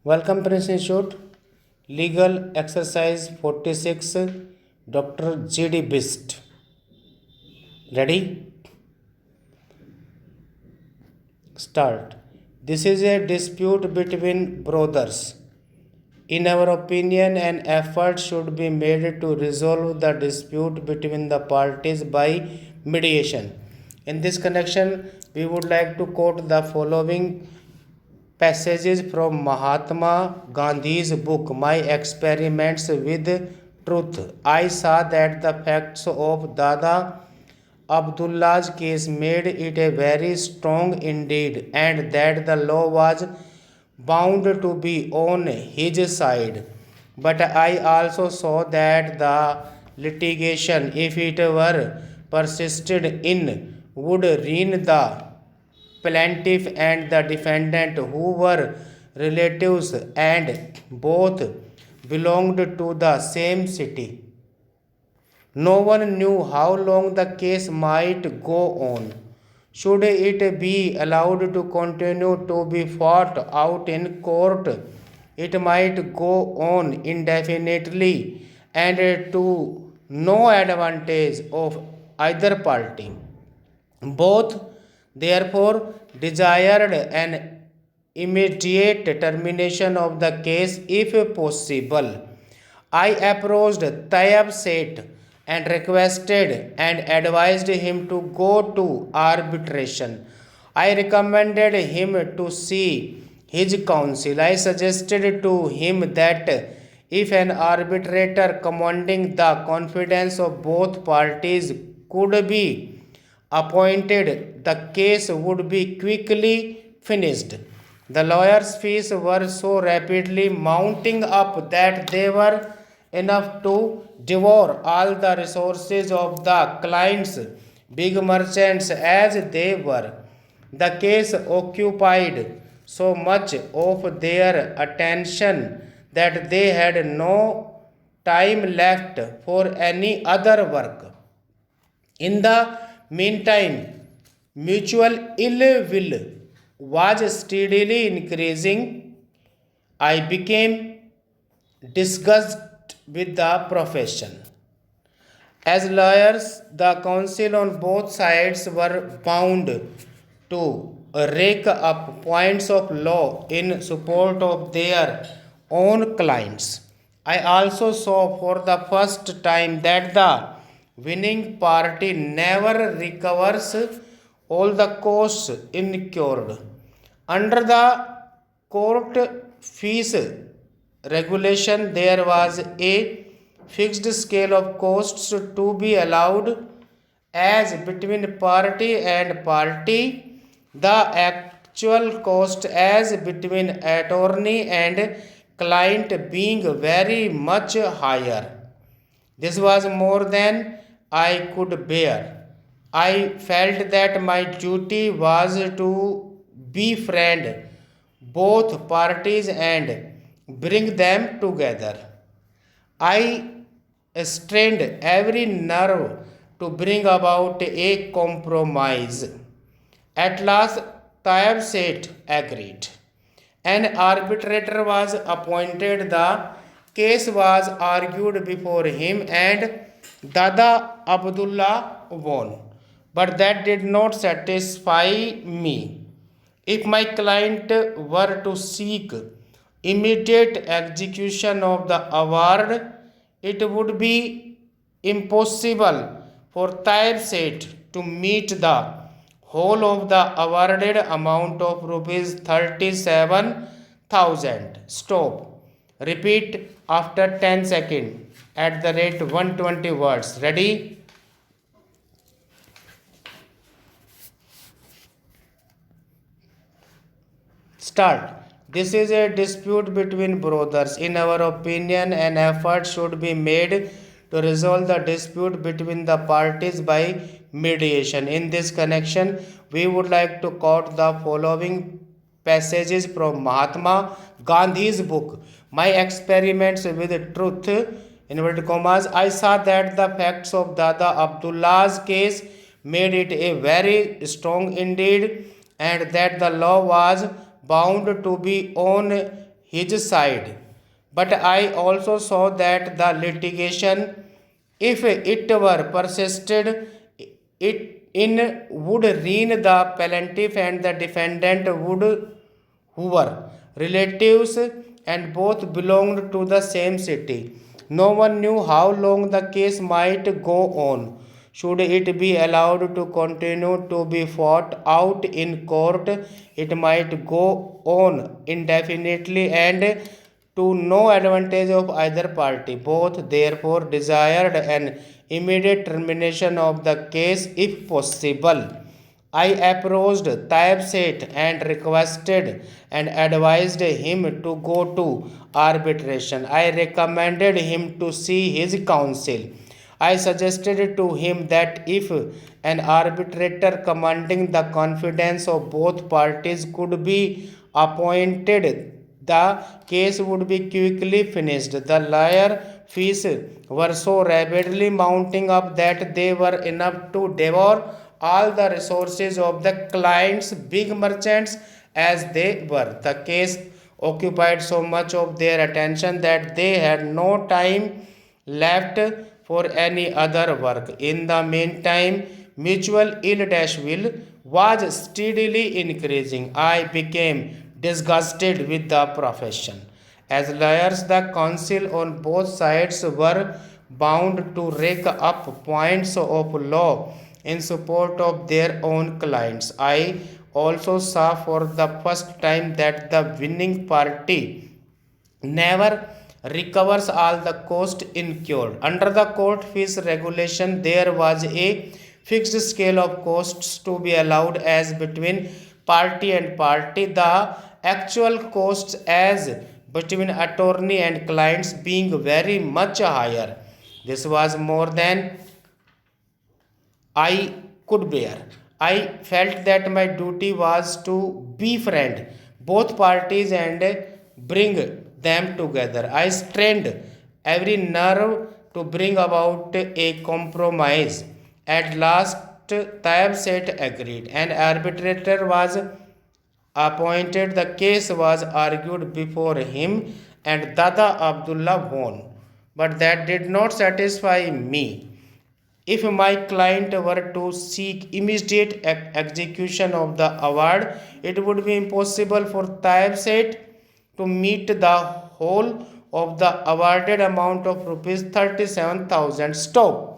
Welcome Prince Institute. Legal exercise 46. Dr. G.D. Bist. Ready? Start. This is a dispute between brothers. In our opinion, an effort should be made to resolve the dispute between the parties by mediation. In this connection, we would like to quote the following passages from Mahatma Gandhi's book My Experiments with Truth. I saw that the facts of Dada Abdullah's case made it a very strong indeed, and that the law was bound to be on his side. But I also saw that the litigation, if it were persisted in, would ruin the plaintiff and the defendant, who were relatives and both belonged to the same city. No one knew how long the case might go on. Should it be allowed to continue to be fought out in court, it might go on indefinitely and to no advantage of either party. Both, therefore, desired an immediate termination of the case if possible. I approached Tayyab Seth and requested and advised him to go to arbitration. I recommended him to see his counsel. I suggested to him that if an arbitrator commanding the confidence of both parties could be appointed, the case would be quickly finished. The lawyers' fees were so rapidly mounting up that they were enough to devour all the resources of the clients, big merchants as they were. The case occupied so much of their attention that they had no time left for any other work. In the meantime, mutual ill will was steadily increasing. I became disgusted with the profession. As lawyers, the counsel on both sides were bound to rake up points of law in support of their own clients. I also saw for the first time that the winning party never recovers all the costs incurred. Under the court fees regulation, there was a fixed scale of costs to be allowed as between party and party, the actual cost as between attorney and client being very much higher. This was more than I could bear. I felt that my duty was to befriend both parties and bring them together. I strained every nerve to bring about a compromise. At last, Tayyab Seth agreed. An arbitrator was appointed. The case was argued before him, and Dada Abdullah won. But that did not satisfy me. If my client were to seek immediate execution of the award, it would be impossible for Tayyab Seth to meet the whole of the awarded amount of rupees 37,000. Stop. Repeat after 10 seconds at the rate 120 words. Ready? Start. This is a dispute between brothers. In our opinion, an effort should be made to resolve the dispute between the parties by mediation. In this connection, we would like to quote the following passages from Mahatma Gandhi's book, My Experiments with Truth. In inverted commas, I saw that the facts of Dada Abdullah's case made it a very strong indeed, and that the law was bound to be on his side. But I also saw that the litigation, if it were persisted it in, would ruin the plaintiff and the defendant would, who were relatives and both belonged to the same city. No one knew how long the case might go on. Should it be allowed to continue to be fought out in court, it might go on indefinitely and to no advantage of either party. Both therefore desired an immediate termination of the case if possible. I approached Taib Seth and requested and advised him to go to arbitration. I recommended him to see his counsel. I suggested to him that if an arbitrator commanding the confidence of both parties could be appointed, the case would be quickly finished. The lawyer fees were so rapidly mounting up that they were enough to devour all the resources of the clients, big merchants as they were. The case occupied so much of their attention that they had no time left for any other work. In the meantime, mutual ill was steadily increasing. I became disgusted with the profession. As lawyers, the counsel on both sides were bound to rake up points of law in support of their own clients. I also saw for the first time that the winning party never recovers all the cost incurred. Under the court fees regulation, there was a fixed scale of costs to be allowed as between party and party. The actual costs as between attorney and clients being very much higher. This was more than I could bear. I felt that my duty was to befriend both parties and bring them together. I strained every nerve to bring about a compromise. At last, Taib Seth agreed. An arbitrator was appointed. The case was argued before him, and Dada Abdullah won. But that did not satisfy me. If my client were to seek immediate execution of the award, it would be impossible for Taib Seth to meet the whole of the awarded amount of rupees 37,000. Stop.